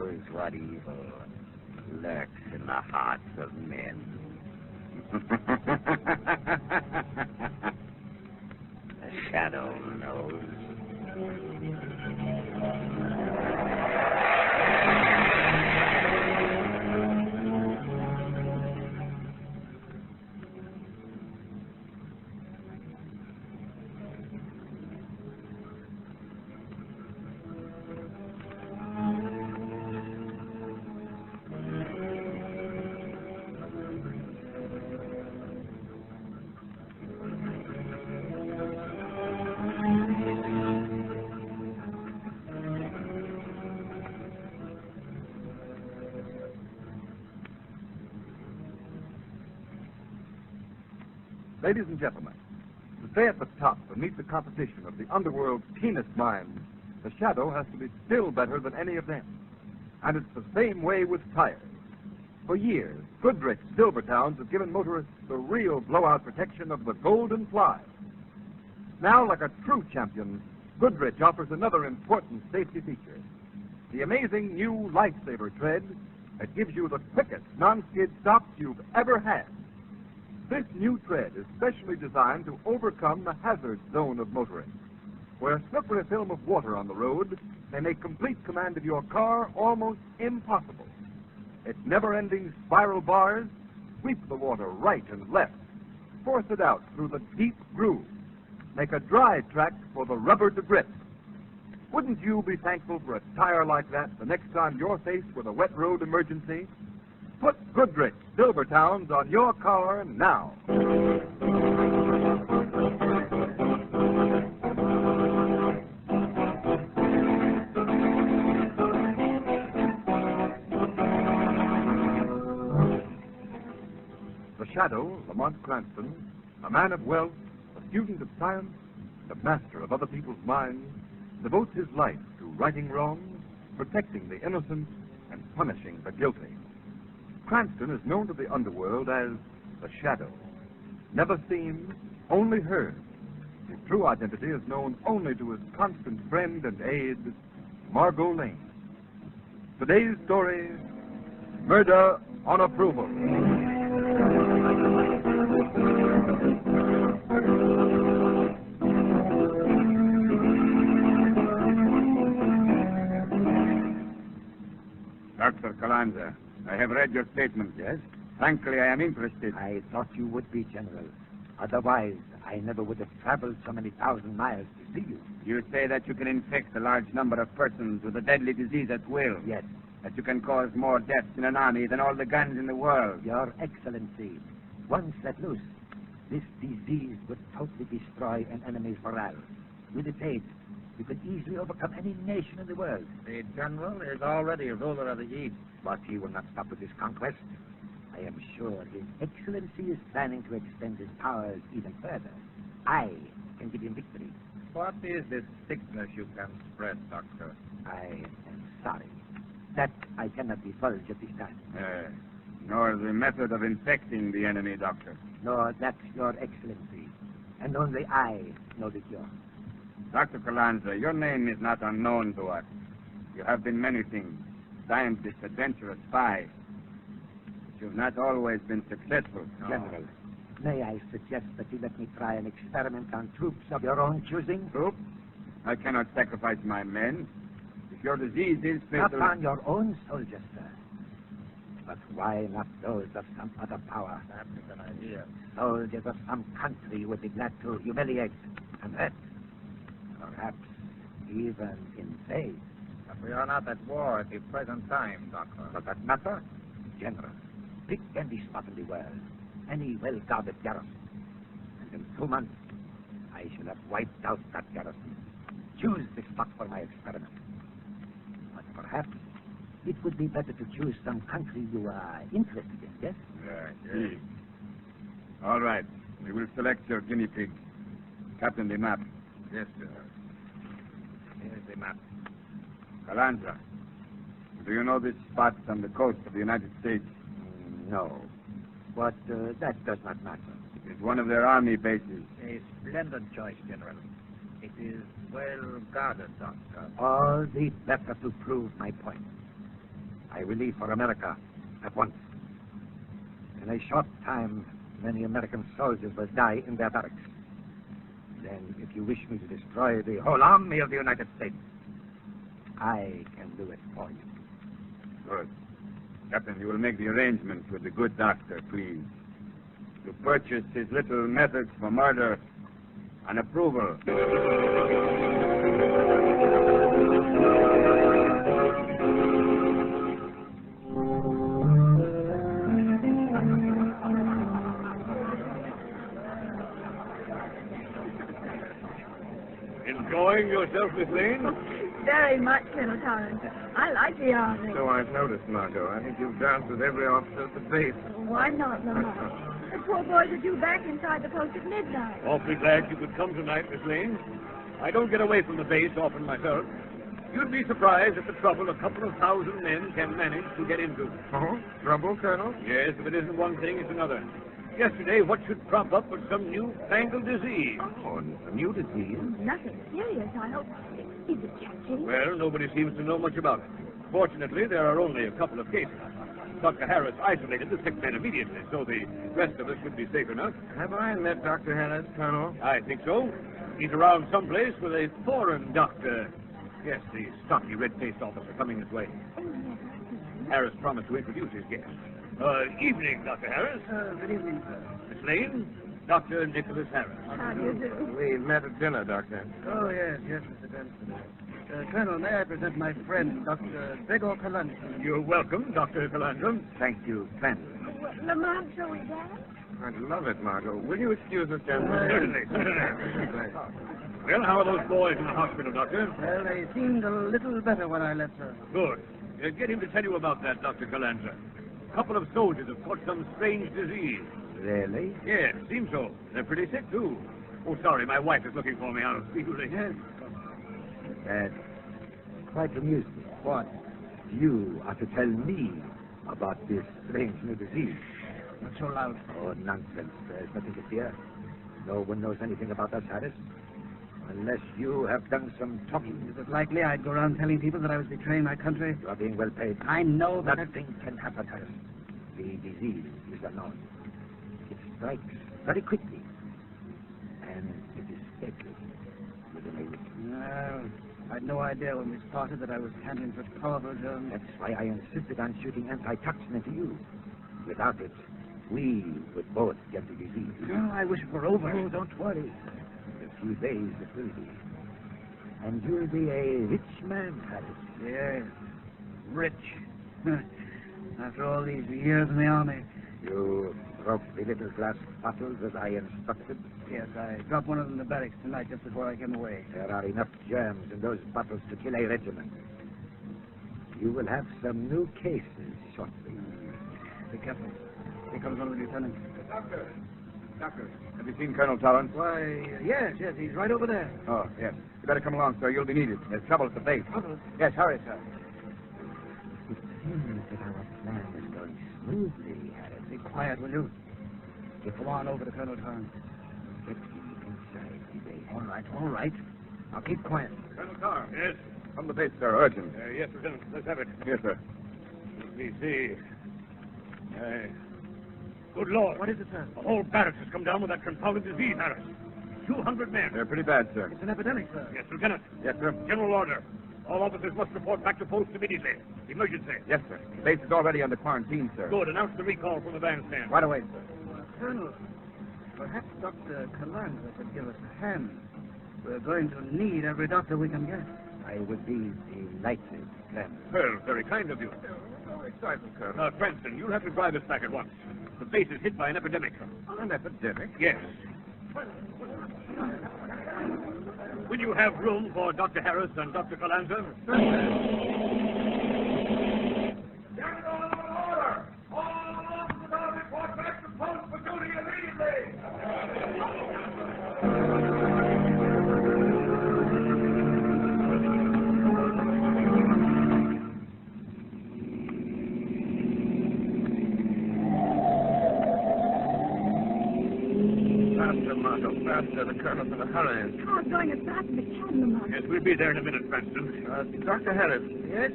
knows what evil lurks in the hearts of men. The shadow knows. Ladies and gentlemen, to stay at the top and meet the competition of the underworld's keenest minds, the Shadow has to be still better than any of them. And it's the same way with tires. For years, Goodrich Silvertowns have given motorists the real blowout protection of the Golden Fly. Now, like a true champion, Goodrich offers another important safety feature. The amazing new Lifesaver tread that gives you the quickest non-skid stops you've ever had. This new tread is specially designed to overcome the hazard zone of motoring, where a slippery film of water on the road may make complete command of your car almost impossible. Its never-ending spiral bars sweep the water right and left, force it out through the deep grooves, make a dry track for the rubber to grip. Wouldn't you be thankful for a tire like that the next time you're faced with a wet road emergency? Put Goodrich Silvertowns on your car now. The Shadow, Lamont Cranston, a man of wealth, a student of science, a master of other people's minds, devotes his life to righting wrongs, protecting the innocent, and punishing the guilty. Cranston is known to the underworld as the Shadow. Never seen, only heard. His true identity is known only to his constant friend and aide, Margot Lane. Today's story, Murder on Approval. Dr. Calanza, I have read your statement. Yes? Frankly, I am interested. I thought you would be, General. Otherwise, I never would have traveled so many thousand miles to see you. You say that you can infect a large number of persons with a deadly disease at will. Yes. That you can cause more deaths in an army than all the guns in the world. Your Excellency, once let loose, this disease would totally destroy an enemy's morale. With its aid, you could easily overcome any nation in the world. The general is already ruler of the East. But he will not stop with his conquest. I am sure His Excellency is planning to extend his powers even further. I can give him victory. What is this sickness you can spread, Doctor? I am sorry. That I cannot divulge at this time. Nor the method of infecting the enemy, Doctor. No, that's Your Excellency. And only I know the cure. Dr. Calanza, your name is not unknown to us. You have been many things. Scientist, adventurer, spy. But you've not always been successful. No. General, may I suggest that you let me try an experiment on troops of your own choosing? Troops? I cannot sacrifice my men. If your disease is Not fatal... on your own soldiers, sir. But why not those of some other power? That is an idea. Soldiers of some country you would be glad to humiliate and hurt. Perhaps even invade. But we are not at war at the present time, Doctor. Does that matter? General, pick any spot in the world, any well-guarded garrison. And in 2 months, I shall have wiped out that garrison. Choose the spot for my experiment. But perhaps it would be better to choose some country you are interested in, yes? Yes. All right. We will select your guinea pig. Captain, the map. Yes, sir. Here's the map. Calanza, do you know this spot on the coast of the United States? No. But that does not matter. It is one of their army bases. A splendid choice, General. It is well guarded, Doctor. All the better to prove my point. I will leave for America at once. In a short time, many American soldiers will die in their barracks. Then, if you wish me to destroy the whole army of the United States, I can do it for you. Good. Captain, you will make the arrangements with the good doctor, please. To purchase his little methods for murder on approval. Enjoying yourself, Miss Lane? Very much, Colonel Torrance. I like the Army. So I've noticed, Margot. I think you've danced with every officer at the base. Why not, Lamont? The poor boys are due back inside the post at midnight. Awfully glad you could come tonight, Miss Lane. I don't get away from the base often myself. You'd be surprised at the trouble a couple of thousand men can manage to get into. Oh? Trouble, Colonel? Yes, if it isn't one thing, it's another. Yesterday, what should crop up but some new-fangled disease? Oh, a new disease? Nothing serious, I hope. Is it catching? Well, nobody seems to know much about it. Fortunately, there are only a couple of cases. Dr. Harris isolated the sick men immediately, so the rest of us should be safe enough. Have I met Dr. Harris, Colonel? I think so. He's around someplace with a foreign doctor. Yes, the stocky, red-faced officer coming this way. Oh, yes. Harris promised to introduce his guest. Evening, Dr. Harris. Good evening, sir. Miss Lane, Dr. Nicholas Harris. How do you do? We met at dinner, Doctor. Oh, yes, Mr. Benson. Colonel, may I present my friend, Dr. Gregor Calandra? You're welcome, Dr. Calandra. Thank you, friend. Lamont, shall we dance? I'd love it, Margot. Will you excuse us, gentlemen? Certainly. Well, how are those boys in the hospital, Doctor? Well, they seemed a little better when I left, sir. Good. Get him to tell you about that, Dr. Calandra. A couple of soldiers have caught some strange disease. Really? Yes, seems so. They're pretty sick, too. Oh, sorry, my wife is looking for me. I'll see you later. That quite amused me. What? You are to tell me about this strange new disease. Not so loud. Oh, nonsense. There's nothing to fear. No one knows anything about us, Harris. Unless you have done some talking. Is it likely I'd go around telling people that I was betraying my country? You are being well paid. I know that... Nothing can happen, Harris. The disease is unknown. It strikes very quickly. And it is deadly within a week. No, I'd no idea when we started that I was handling such powerful germs. That's why I insisted on shooting antitoxin into you. Without it, we would both get the disease. Oh, I wish it were over. Oh, don't worry. In a few days it will be. And you'll be a rich man, Harris. Yes, rich. After all these years in the army. You broke the little glass bottles as I instructed. Yes, I dropped one of them in the barracks tonight just before I came away. There are enough germs in those bottles to kill a regiment. You will have some new cases shortly. Be careful. Here comes one of the lieutenants. Doctor, have you seen Colonel Torrance? Why, yes, he's right over there. Oh, yes. You better come along, sir. You'll be needed. There's trouble at the base. Trouble? Yes, hurry, sir. It seems that our plan is going smoothly, Harris. Be quiet, will you? Go on over to Colonel Torrance. Get me inside the base. All right. Now keep quiet. Colonel Carr. Yes? From the base, sir. Urgent. Yes, Lieutenant. Let's have it. Yes, sir. Let me see. Good Lord. What is it, sir? The whole barracks has come down with that confounded disease, Harris. 200 men. They're pretty bad, sir. It's an epidemic, sir. Yes, Lieutenant. Yes, sir. General order. All officers must report back to post immediately. Emergency. Yes, sir. The base is already under quarantine, sir. Good. Announce the recall from the bandstand. Right away, sir. Colonel, perhaps Dr. Calandra could give us a hand. We're going to need every doctor we can get. I would be delighted, friend. Well, very kind of you. No excitement, Colonel. Cranston, you'll have to drive us back at once. The base is hit by an epidemic. An epidemic? Yes. Will you have room for Dr. Harris and Dr. Calandra? General order! All officers are report back to post for duty immediately! Faster, Margot, faster. The colonel's in a hurry. Car's going as fast as it can, Lamont. Yes, we'll be there in a minute, Cranston. Dr. Harris. Yes?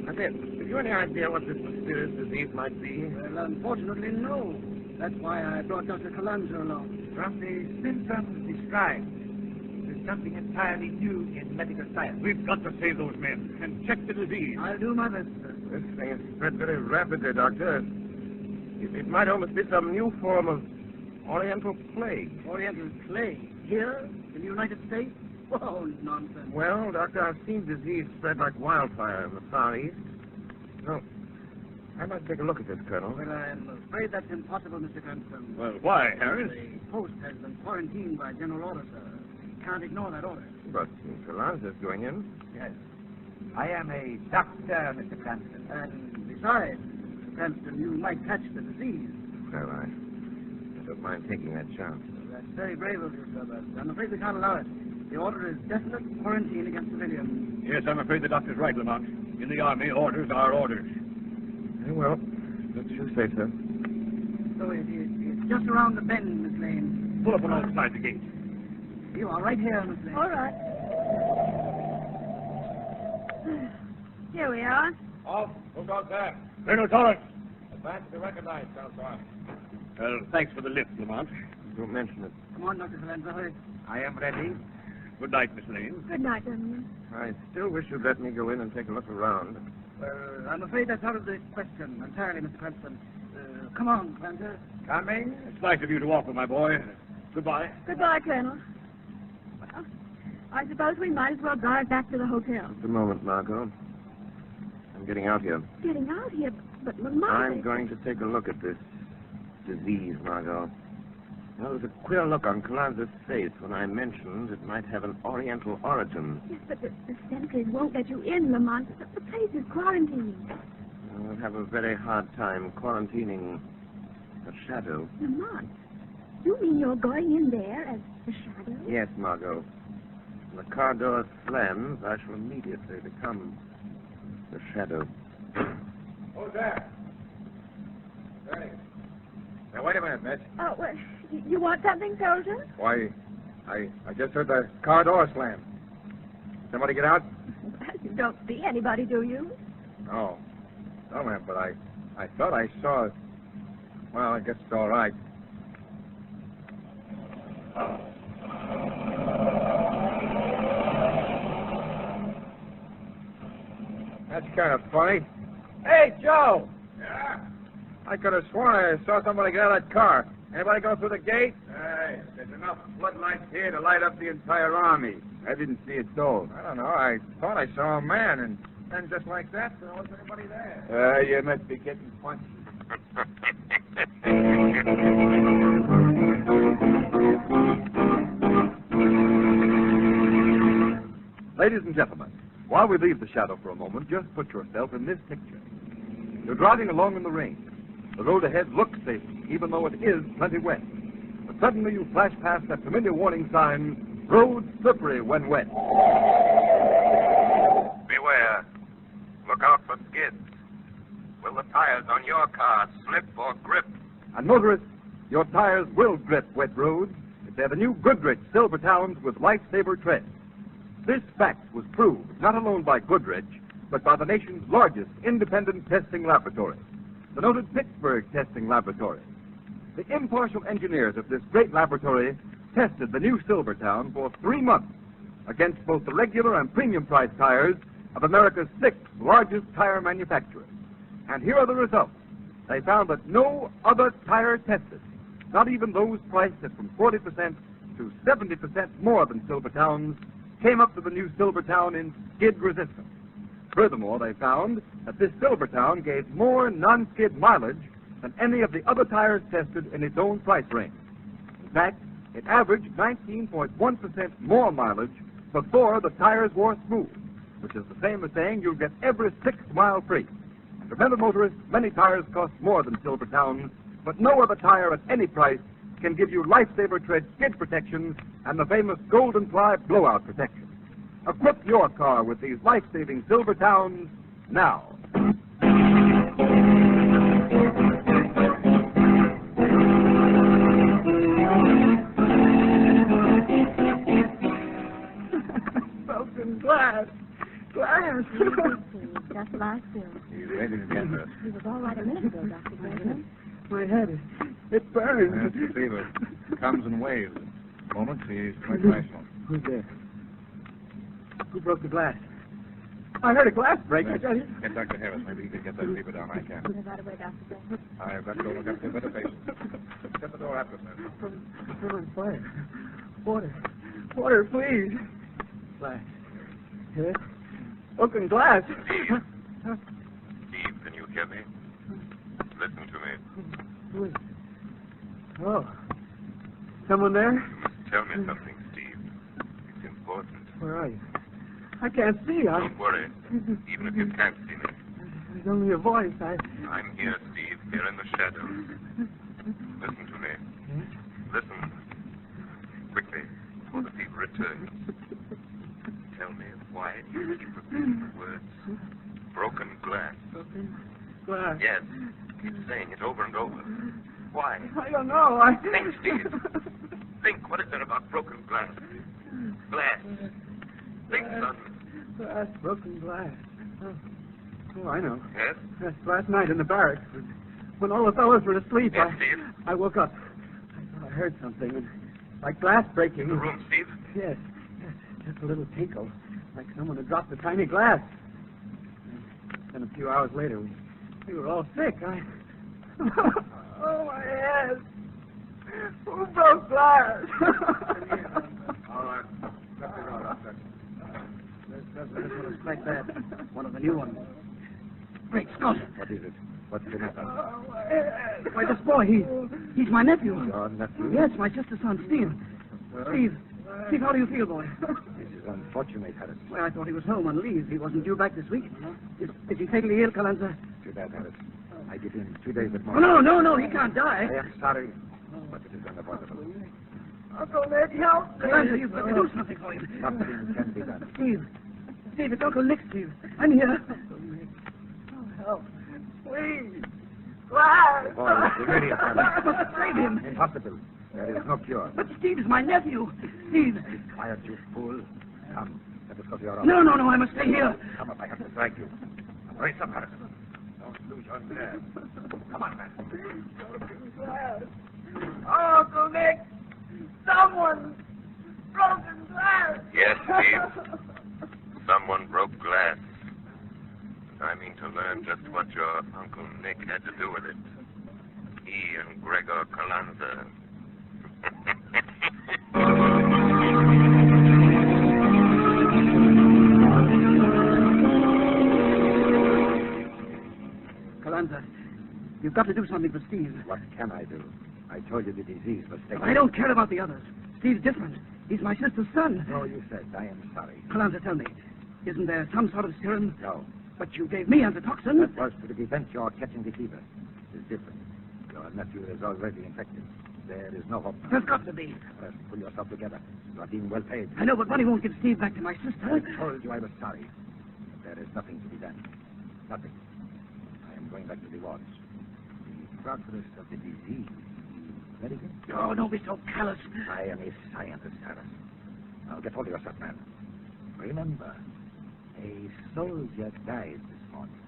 And then, have you any idea what this mysterious disease might be? Well, unfortunately, no. That's why I brought Dr. Calanzo along. From the symptoms described, there's something entirely new in medical science. We've got to save those men and check the disease. I'll do my best, sir. This thing has spread very rapidly, Doctor. It might almost be some new form of Oriental plague. Oriental plague? Here? In the United States? Oh, nonsense. Well, Doctor, I've seen disease spread like wildfire in the Far East. No. I'd like to take a look at this, Colonel. Well, I'm afraid that's impossible, Mr. Cranston. Well, why, Harris? The post has been quarantined by general order, sir. Can't ignore that order. But Calanza's going in. Yes. I am a doctor, Mr. Cranston. And besides, Mr. Cranston, you might catch the disease. Well, I don't mind taking that chance. That's very brave of you, sir, but I'm afraid we can't allow it. The order is definite quarantine against civilians. Yes, I'm afraid the doctor's right, Lamont. In the Army, orders are orders. Very well. That's you say, sir. So it's just around the bend, Miss Lane. Pull up alongside the gate. You are right here, Miss Lane. All right. Here we are. Off. Who's on there? Colonel Torrance. Advance to be recognized, Counselor. Well, thanks for the lift, Lamont. Don't mention it. Come on, Dr. Calanzo, hurry. I am ready. Good night, Miss Lane. Good night, gentlemen. I still wish you'd let me go in and take a look around. Well, I'm afraid that's out of the question entirely, Mr. Cranston. Come on, Clancy. Coming? It's nice of you to offer, my boy. Goodbye. Goodbye, Colonel. Well, I suppose we might as well drive back to the hotel. Just a moment, Margot. I'm getting out here. Getting out here, but Lamont... I'm going to take a look at this disease, Margot. There was a queer look on Calanza's face when I mentioned it might have an Oriental origin. Yes, but the sentries won't let you in, Lamont. The place is quarantined. I'll have a very hard time quarantining a shadow. Lamont, you mean you're going in there as a shadow? Yes, Margot. When the car door slams, I shall immediately become the shadow. Who's there? Ready. Now, wait a minute, Mitch. Oh, well, you want something, soldier? Why, I just heard the car door slam. Somebody get out? Well, you don't see anybody, do you? No. No, ma'am, but I thought I saw... Well, I guess it's all right. That's kind of funny. Hey, Joe! Yeah? I could have sworn I saw somebody get out of that car. Anybody go through the gate? Hey, there's enough floodlights here to light up the entire army. I didn't see it so. I don't know. I thought I saw a man, and then just like that, there wasn't anybody there. You must be getting punched. Ladies and gentlemen, while we leave the shadow for a moment, just put yourself in this picture. You're driving along in the rain. The road ahead looks safe, even though it is plenty wet. But suddenly you flash past that familiar warning sign, road slippery when wet. Beware. Look out for skids. Will the tires on your car slip or grip? And motorists, your tires will grip wet roads if they're the new Goodrich Silvertowns with Lifesaver tread. This fact was proved not alone by Goodrich, but by the nation's largest independent testing laboratory, the noted Pittsburgh Testing Laboratory. The impartial engineers of this great laboratory tested the new Silvertown for 3 months against both the regular and premium price tires of America's 6th largest tire manufacturers. And here are the results. They found that no other tire tested, not even those priced at from 40% to 70% more than Silvertown's, came up to the new Silvertown in skid resistance. Furthermore, they found that this Silvertown gave more non-skid mileage than any of the other tires tested in its own price range. In fact, it averaged 19.1% more mileage before the tires wore smooth, which is the same as saying you'll get every 6th mile free. And remember, motorists, many tires cost more than Silvertown's, but no other tire at any price can give you Lifesaver tread skid protection and the famous Golden Fly blowout protection. Equip your car with these life-saving Silvertowns now. Broken glass. Glass. Just lie still. He's ready to get her. He was all right a minute ago, Dr. Gregson. My head, it burns. That's the fever. Comes in waves. Moments, he's quite rational. Who's there? Who broke the glass? I heard a glass break. I tell you. Get Dr. Harris. Maybe he can get that fever down. I can't. Right away, Dr. Gregson. I've got to go look after the better patients. Shut the door after us, man. I'm on fire. Water. Water, please. Glass. Yes? Broken glass. Steve, can you hear me? Listen to me. Who is it? Oh. Someone there? You must tell me something, Steve. It's important. Where are you? I can't see. Don't worry, even if you can't see me. There's only a voice. I'm here, Steve, here in the shadows. Listen to me. Yes? Listen. Quickly, before the fever returns. Tell me, why do you keep repeating the words? Broken glass. Broken glass. Yes, keep saying it over and over. Why? I don't know. Think, Steve. Think, what is there about broken glass? Glass. Think, son. Glass, broken glass. Oh, I know. Yes? Yes, last night in the barracks, when all the fellows were asleep, Yes, Steve? I woke up. I thought I heard something, like glass breaking. In the room, Steve? Yes, just a little tinkle, like someone had dropped a tiny glass. Then a few hours later, we were all sick. Oh, my head. Who broke glass? All right. Let me go, Doctor. This one is quite bad. One of the new ones. Great Scott! What is it? What's the matter? Oh, my head. Why, this boy, he's my nephew. Your nephew? Yes, my sister's son, Steve. Steve, how do you feel, boy? This is unfortunate, Harris. Well, I thought he was home on leave. He wasn't due back this week. Is he fatally ill, Calanza? Too bad, Harris. I give him 2 days at Oh, most. no, he can't die. I am sorry, but it is unavoidable. Uncle Nick, help! Calanza, you've got to do something for him. Nothing can be done. Steve, it's Uncle Nick, Steve. I'm here. Oh, help. Please. Glass! Boy, it's immediate, I Harris. must save him. Impossible. There is no cure. But Steve is my nephew. Steve. Be quiet, you fool. Come, let us go to your office. No, I must stay here. Come up, I have to drag you. Now, brace up, Harris. Don't lose your nerve. Come on, man. Oh, Uncle Nick. Someone broken glass. Yes, Steve. Someone broke glass. I mean to learn just what your Uncle Nick had to do with it. He and Gregor Calanza. Calanza, you've got to do something for Steve. What can I do? I told you the disease was taken. I don't care about the others. Steve's different. He's my sister's son. No, you said. I am sorry. Calanza, tell me, isn't there some sort of serum? No. But you gave me antitoxin. That was to prevent your catching the fever. It is different. Your nephew is already infected. There is no hope. There's got to be. First, pull yourself together. You are being well paid. I know, but money won't give Steve back to my sister. I told you I was sorry. But there is nothing to be done. Nothing. I am going back to the wards. The progress of the disease is very good. Oh, don't be so callous. I am a scientist, Harris. Now get hold of yourself, man. Remember, a soldier died this morning.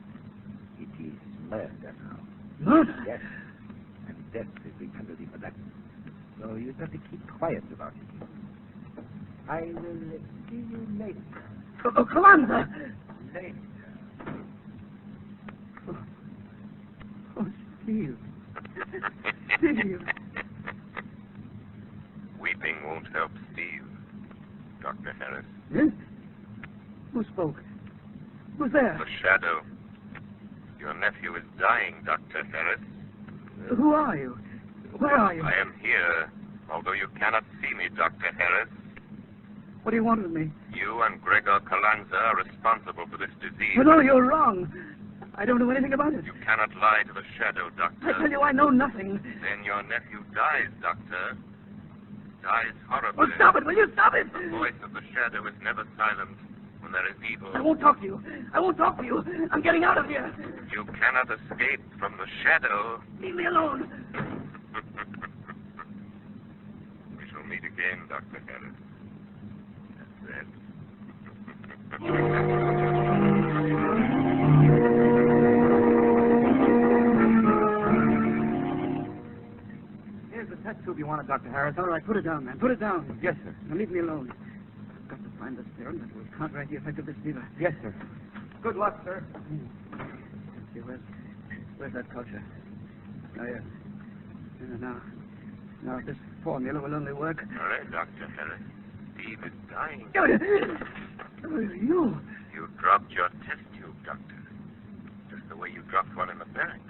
It is murder now. Murder? Yes. And death is the penalty for that. So you've got to keep quiet about it. I will see you later. Oh, Calanza! Later. Oh, Steve. Steve. Weeping won't help Steve, Dr. Harris. Yes? Who spoke? Who's there? The shadow. Your nephew is dying, Dr. Harris. Who are you? Where are you? I am here, although you cannot see me, Dr. Harris. What do you want with me? You and Gregor Calanza are responsible for this disease. Oh, no, you're wrong. I don't know anything about it. You cannot lie to the shadow, Doctor. I tell you, I know nothing. Then your nephew dies, Doctor. Dies horribly. Oh, stop it! Will you stop it? The voice of the shadow is never silent when there is evil. I won't talk to you. I won't talk to you. I'm getting out of here. You cannot escape from the shadow. Leave me alone. We shall meet again, Dr. Harris. That's it. soup you wanted, Dr. Harris. All right, put it down, man. Put it down. Yes, sir. Now leave me alone. I've got to find the serum that will counteract the effect of this fever. Yes, sir. Good luck, sir. Let's see, where's that culture? Oh, yeah. Now, if this formula will only work. All right, Dr. Harris. Steve is dying. You? You dropped your test tube, Doctor. Just the way you dropped one in the barracks.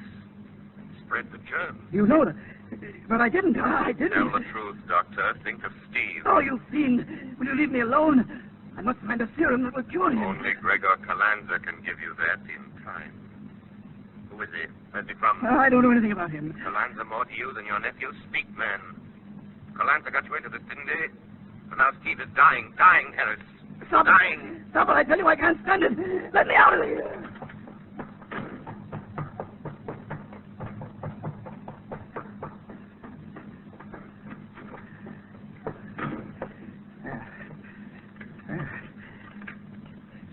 And spread the germ. You know that. But I didn't. I didn't. Tell the truth, Doctor. Think of Steve. Oh, you fiend. Will you leave me alone? I must find a serum that will cure him. Only Gregor Calanza can give you that in time. Who is he? Where's he from? I don't know anything about him. Calanza more to you than your nephew. Speak, man. Calanza got you into this, didn't he? So now Steve is dying. Dying, Harris. Stop dying. it. Stop it. I tell you, I can't stand it. Let me out of here.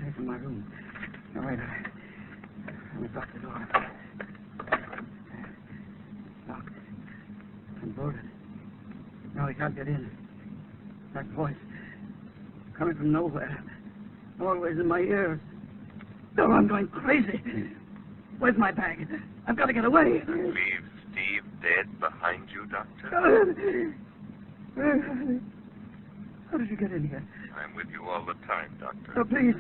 Safe in my room. Now, wait. Let me lock the door. Locked. And bolted. No, he can't get in. That voice. Coming from nowhere. Always in my ears. No, I'm going crazy. Where's my bag? I've got to get away. Leave Steve dead behind you, Doctor? How did you get in here? I'm with you all the time, Doctor. Oh, please.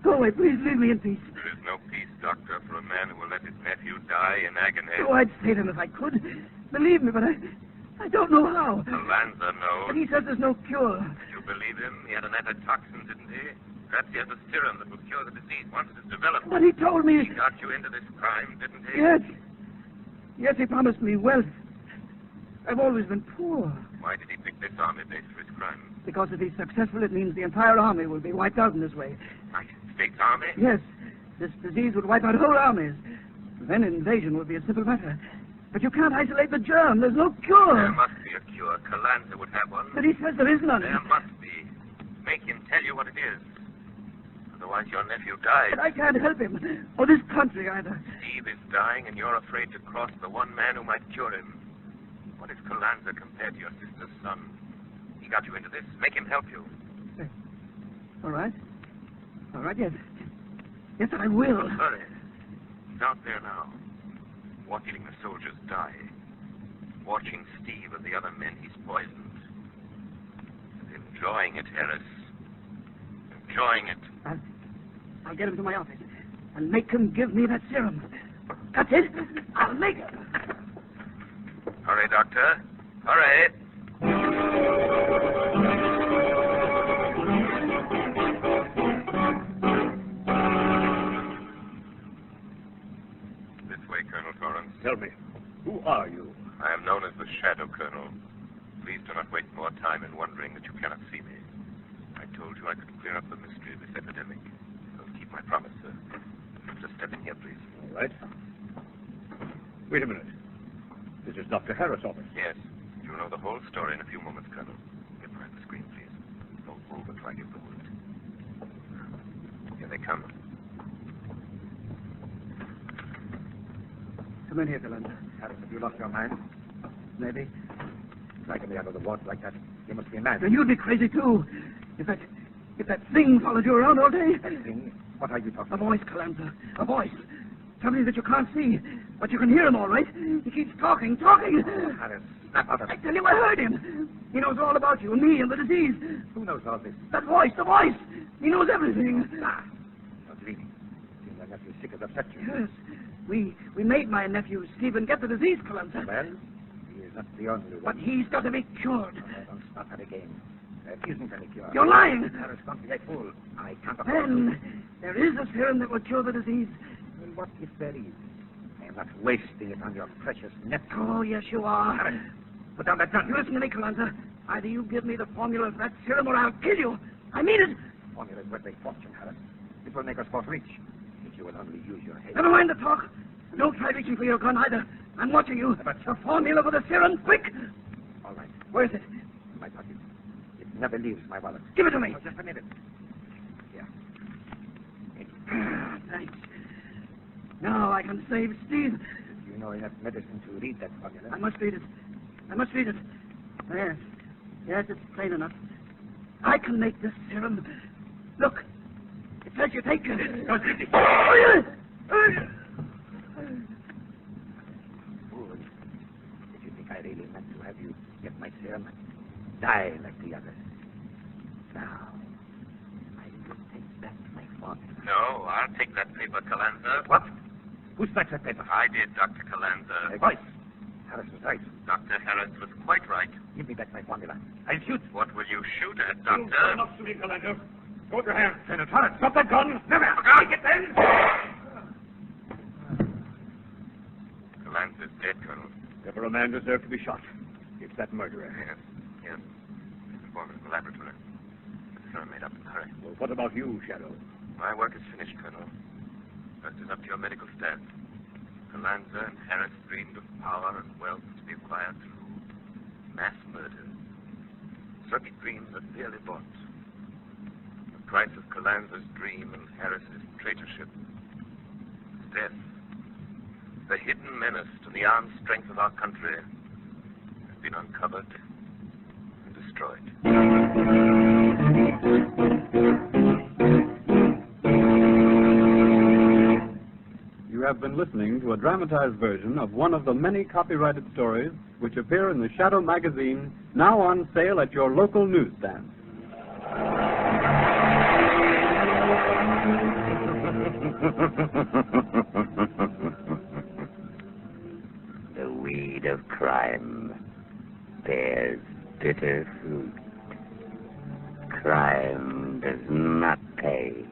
Go away. Please leave me in peace. There is no peace, Doctor, for a man who will let his nephew die in agony. Oh, I'd save him if I could. Believe me, but I don't know how. Calanza knows. But he says there's no cure. You believe him? He had an antitoxin, didn't he? Perhaps he has a serum that will cure the disease once it is developed. But he told me... He got you into this crime, didn't he? Yes. Yes, he promised me wealth. I've always been poor. Why did he pick this army base for his crime? Because if he's successful, it means the entire army will be wiped out in this way. United States Army? Yes. This disease would wipe out whole armies. Then invasion would be a simple matter. But you can't isolate the germ. There's no cure. There must be a cure. Calanza would have one. But he says there is none. There must be. Make him tell you what it is. Otherwise your nephew dies. But I can't help him. Or this country either. Steve is dying and you're afraid to cross the one man who might cure him. What is Calanza compared to your sister's son? He got you into this. Make him help you. All right. All right, yes. Yes, I will. Hurry. He's out there now. Watching the soldiers die. Watching Steve and the other men he's poisoned. And enjoying it, Harris. Enjoying it. I'll get him to my office and make him give me that serum. That's it. I'll make it. Hurry, Doctor. Hurry. This way, Colonel Torrance. Tell me, who are you? I am known as the Shadow Colonel. Please do not waste more time in wondering that you cannot see me. I told you I could clear up the mystery of this epidemic. I'll keep my promise, sir. Just step in here, please. All right. Wait a minute. This is Dr. Harris' office. Yes. You'll know the whole story in a few moments, Colonel. Get behind the screen, please. Don't move until I give the word. Here they come. Come in here, Calanza. Harris, have you lost your mind? Maybe. Dragging me out of the water like that. You must be mad. Then you'd be crazy, too. If that thing followed you around all day. That thing? What are you talking A about? voice, Calanza. A voice. Something that you can't see. But you can hear him all right. He keeps talking. Harris, snap out of I it. tell you, I heard him. He knows all about you and me and the disease. Who knows all this? That voice, the voice. He knows everything. Ah, you're dreaming. Seems your nephew's sick as a fetcher. Yes. We made my nephew Stephen get the disease, Calanza. Well, he is not the only But one. he's got to be cured. Don't start that again. There isn't any cure. You're lying. Harris, don't be a fool. I can't afford to. Then there is a serum that will cure the disease. Well, what if there is? I am not wasting it on your precious nephew. Oh, yes, you are. Harris, put down that gun. You listen to me, Calanza. Either you give me the formula for that serum or I'll kill you. I mean it. Formula is worth a fortune, Harris. It will make us both rich. If you will only use your head. Never mind the talk. Don't try reaching for your gun either. I'm watching you. But the formula for the serum, quick. All right. Where is it? In my pocket. It never leaves my wallet. Give it to me. Oh, just a minute. Here. Thanks. Now I can save Steve. You know enough medicine to read that formula. I must read it. I must read it. Yes. Yes, it's plain enough. I can make this serum. Look. It says you take it. Fool. Did you think I really meant to have you get my serum and die like the others? Now, I will take back my formula. No, I'll take that paper, Calanza. What? Who snatched that paper? I did, Dr. Calanza. Hey, voice. Harris was right. Dr. Harris was quite right. Give me back my formula. I'll shoot. What will you shoot at, Doctor? Not to me, Calanza. Hold your hand. Lieutenant Harris, stop that gun. Never. I'll get them. Calanza's dead, Colonel. Never a man deserved to be shot. It's that murderer. Yes. Performance in the laboratory. Sir, made up in a hurry. Well, what about you, Shadow? My work is finished, Colonel. Rest is up to your medical staff. Calanza and Harris dreamed of power and wealth to be acquired through mass murder. Such dreams are dearly bought. The price of Calanza's dream and Harris's traitorship is death. The hidden menace to the armed strength of our country has been uncovered and destroyed. You have been listening to a dramatized version of one of the many copyrighted stories which appear in the Shadow magazine, now on sale at your local newsstand. The weed of crime bears bitter fruit. Crime does not pay.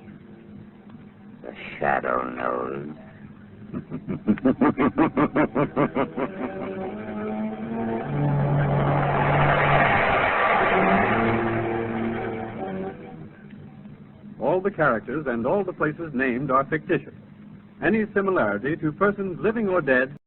The Shadow knows. All the characters and all the places named are fictitious. Any similarity to persons living or dead